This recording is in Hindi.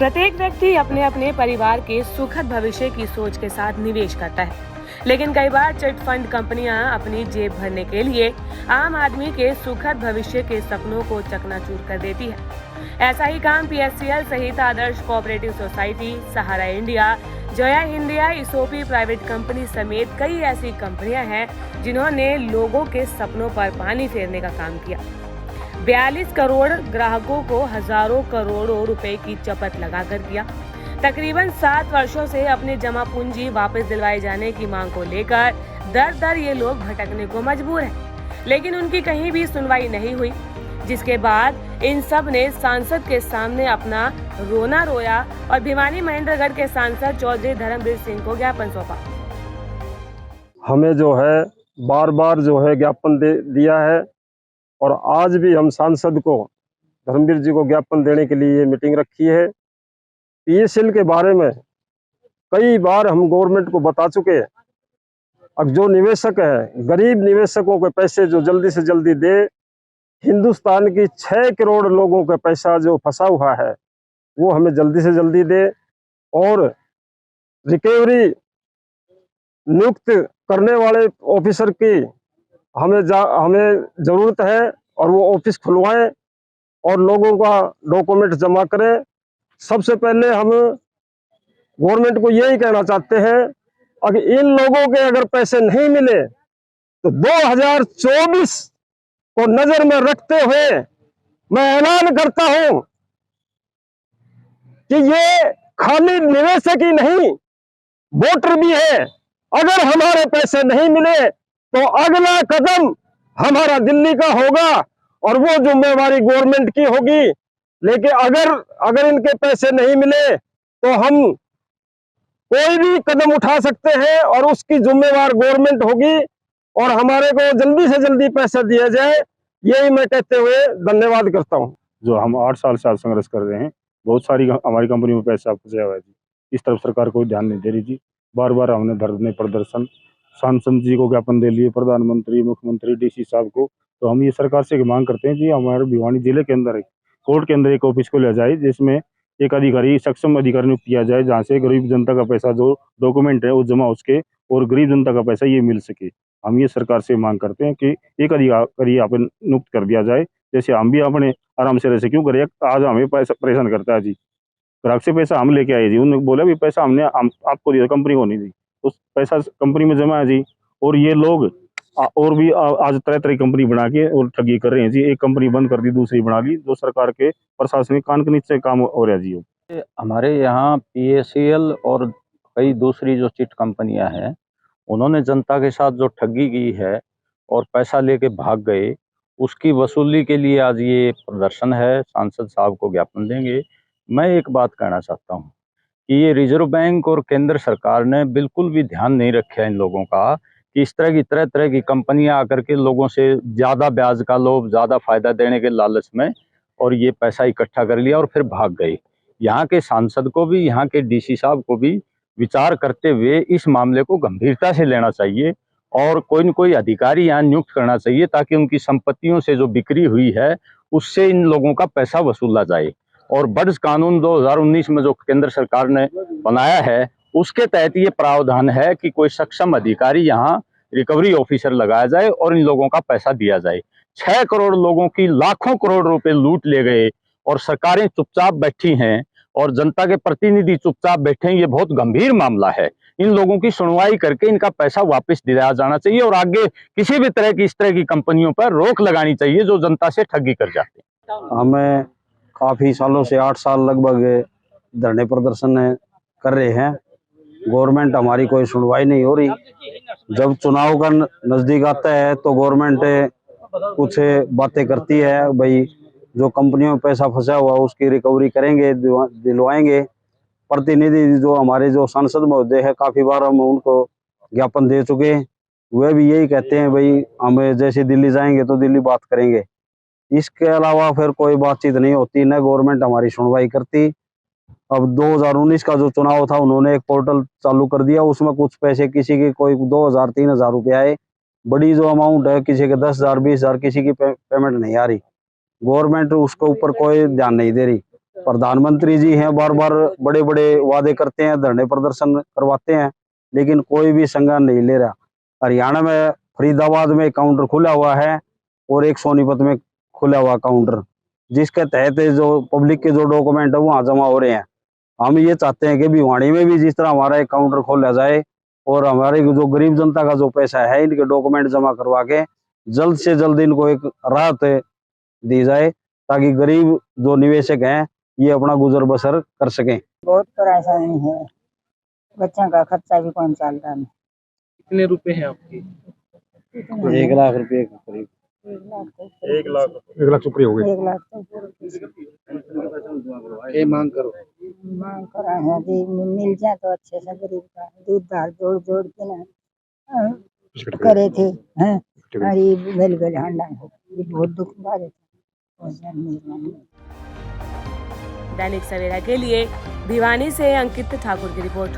प्रत्येक व्यक्ति अपने अपने परिवार के सुखद भविष्य की सोच के साथ निवेश करता है, लेकिन कई बार चिट फंड कंपनियां अपनी जेब भरने के लिए आम आदमी के सुखद भविष्य के सपनों को चकनाचूर कर देती है। ऐसा ही काम पीएससीएल सहित Adarsh cooperative society, Sahara India, Jaya India, इसोपी प्राइवेट कंपनी समेत कई ऐसी कंपनियां हैं जिन्होंने लोगों के सपनों पर पानी फेरने का काम किया। 42 करोड़ ग्राहकों को हजारों करोड़ों रुपए की चपत लगाकर दिया। तकरीबन 7 वर्षों से अपनी जमा पूंजी वापस दिलवाए जाने की मांग को लेकर दर दर ये लोग भटकने को मजबूर हैं, लेकिन उनकी कहीं भी सुनवाई नहीं हुई, जिसके बाद इन सब ने सांसद के सामने अपना रोना रोया और भिवानी महेंद्रगढ़ के सांसद चौधरी धर्मवीर सिंह को ज्ञापन सौंपा। हमें जो है बार बार जो है ज्ञापन दिया है और आज भी हम सांसद को धर्मवीर जी को ज्ञापन देने के लिए ये मीटिंग रखी है। पीएससीएल के बारे में कई बार हम गवर्नमेंट को बता चुके हैं। अब जो निवेशक है, गरीब निवेशकों के पैसे जो जल्दी से जल्दी दे। हिंदुस्तान की 6 करोड़ लोगों का पैसा जो फंसा हुआ है वो हमें जल्दी से जल्दी दे और रिकवरी नियुक्त करने वाले ऑफिसर की हमें जरूरत है और वो ऑफिस खुलवाएं और लोगों का डॉक्यूमेंट जमा करें। सबसे पहले हम गवर्नमेंट को यही कहना चाहते हैं, अगर इन लोगों के अगर पैसे नहीं मिले तो 2024 को नजर में रखते हुए मैं ऐलान करता हूं कि ये खाली निवेशक ही नहीं, वोटर भी है। अगर हमारे पैसे नहीं मिले तो अगला कदम हमारा दिल्ली का होगा और वो जिम्मेवारी गवर्नमेंट की होगी। लेकिन अगर इनके पैसे नहीं मिले तो हम कोई भी कदम उठा सकते हैं और उसकी जिम्मेवार गवर्नमेंट होगी और हमारे को जल्दी से जल्दी पैसा दिया जाए, यही मैं कहते हुए धन्यवाद करता हूं। जो हम 8 साल से आज संघर्ष कर रहे हैं, बहुत सारी हमारी कंपनी में पैसा फंसा हुआ है जी। इस तरफ सरकार कोई ध्यान नहीं दे रही जी। बार बार हमने धरने प्रदर्शन सांसद जी को ज्ञापन दे लिए, प्रधानमंत्री, मुख्यमंत्री, डीसी साहब को। तो हम ये सरकार से मांग करते हैं जी, हमारे भिवानी जिले के अंदर कोर्ट के अंदर एक ऑफिस को लिया जाए जिसमें एक अधिकारी, सक्षम अधिकारी नियुक्त किया जाए, जहाँ से गरीब जनता का पैसा जो डॉक्यूमेंट है वो जमा हो सके और गरीब जनता का पैसा ये मिल सके। हम ये सरकार से मांग करते हैं कि एक अधिकारी यहाँ पे नियुक्त कर दिया जाए, जैसे हम भी अपने आराम से रह सके। क्यों करे, आज हमें पैसा परेशान करता है जी। ग्राहक से पैसा हम लेके आए जी, उन्होंने बोला भी पैसा हमने आपको दिया, कंपनी को नहीं दी, उस पैसा कंपनी में जमा है जी। और ये लोग और भी आज तरह तरह की कंपनी बना के और ठगी कर रहे हैं जी। एक कंपनी बंद कर दी, दूसरी बना ली, जो सरकार के प्रशासनिक कान के नीचे काम हो रहा है जी। हमारे यहाँ पीएससीएल और कई दूसरी जो चिट कंपनियां हैं, उन्होंने जनता के साथ जो ठगी की है और पैसा लेके भाग गए, उसकी वसूली के लिए आज ये प्रदर्शन है। सांसद साहब को ज्ञापन देंगे। मैं एक बात कहना चाहता हूँ कि ये रिजर्व बैंक और केंद्र सरकार ने बिल्कुल भी ध्यान नहीं रखा इन लोगों का कि इस तरह तरह की कंपनियां आकर के लोगों से ज़्यादा ब्याज का लोभ, ज़्यादा फायदा देने के लालच में और ये पैसा इकट्ठा कर लिया और फिर भाग गए। यहाँ के सांसद को भी, यहाँ के डीसी साहब को भी विचार करते हुए इस मामले को गंभीरता से लेना चाहिए और कोई न कोई अधिकारी यहाँ नियुक्त करना चाहिए ताकि उनकी संपत्तियों से जो बिक्री हुई है उससे इन लोगों का पैसा वसूला जाए। और बड्स कानून 2019 में जो केंद्र सरकार ने बनाया है उसके तहत ये प्रावधान है कि कोई सक्षम अधिकारी यहाँ रिकवरी ऑफिसर लगाया जाए और इन लोगों का पैसा दिया जाए। 6 करोड़ लोगों की लाखों करोड़ रुपए लूट ले गए और सरकारें चुपचाप बैठी हैं और जनता के प्रतिनिधि चुपचाप बैठे हैं। ये बहुत गंभीर मामला है। इन लोगों की सुनवाई करके इनका पैसा वापस दिया जाना चाहिए और आगे किसी भी तरह की इस तरह की कंपनियों पर रोक लगानी चाहिए जो जनता से ठगी कर जाते हैं। हमें काफ़ी सालों से 8 साल लगभग धरने प्रदर्शन कर रहे हैं। गवर्नमेंट हमारी कोई सुनवाई नहीं हो रही। जब चुनाव का नज़दीक आता है तो गवर्नमेंट कुछ बातें करती है, भाई जो कंपनियों में पैसा फंसा हुआ उसकी रिकवरी करेंगे, दिलवाएंगे। प्रतिनिधि जो हमारे जो सांसद महोदय है, काफ़ी बार हम उनको ज्ञापन दे चुके हैं, वे भी यही कहते हैं भाई हम जैसे दिल्ली जाएंगे तो दिल्ली बात करेंगे। इसके अलावा फिर कोई बातचीत नहीं होती, न गवर्नमेंट हमारी सुनवाई करती। अब 2019 का जो चुनाव था उन्होंने एक पोर्टल चालू कर दिया, उसमें कुछ पैसे किसी के कोई 2000-3000 रुपये आए। बड़ी जो अमाउंट है किसी के 10,000-20,000, किसी की पेमेंट नहीं आ रही। गवर्नमेंट उसके ऊपर कोई ध्यान नहीं दे रही। प्रधानमंत्री जी हैं, बार बार बड़े बड़े वादे करते हैं, धरने प्रदर्शन करवाते हैं, लेकिन कोई भी संज्ञान नहीं ले रहा। हरियाणा में फरीदाबाद में काउंटर खुला हुआ है और एक सोनीपत में खुला हुआ काउंटर, जिसके तहत जो पब्लिक के जो डॉक्यूमेंट है वहाँ जमा हो रहे हैं। हम ये चाहते हैं कि भिवाड़ी में भी जिस तरह हमारा एक काउंटर खोला जाए और हमारे जो गरीब जनता का जो पैसा है इनके डॉक्यूमेंट जमा करवा के जल्द से जल्द इनको एक राहत दी जाए, ताकि गरीब जो निवेशक हैं ये अपना गुजर बसर कर सकें। बहुत परेशानी है, बच्चों का खर्चा भी कौन चलता है। कितने रुपए हैं आपके? 1 लाख रुपए के करीब। 1 लाख। 1 लाख ऊपर हो गए। 1 लाख ये मांग करो। मांग करा है जी, मिल जाए तो अच्छे से गरीब का दूध दाल जोड़ जोड़ के ना करे थे हैं। अरे मिल गए हांडा, ये बहुत दुख बात है। दैनिक सवेरा के लिए भिवानी से अंकित ठाकुर की रिपोर्ट।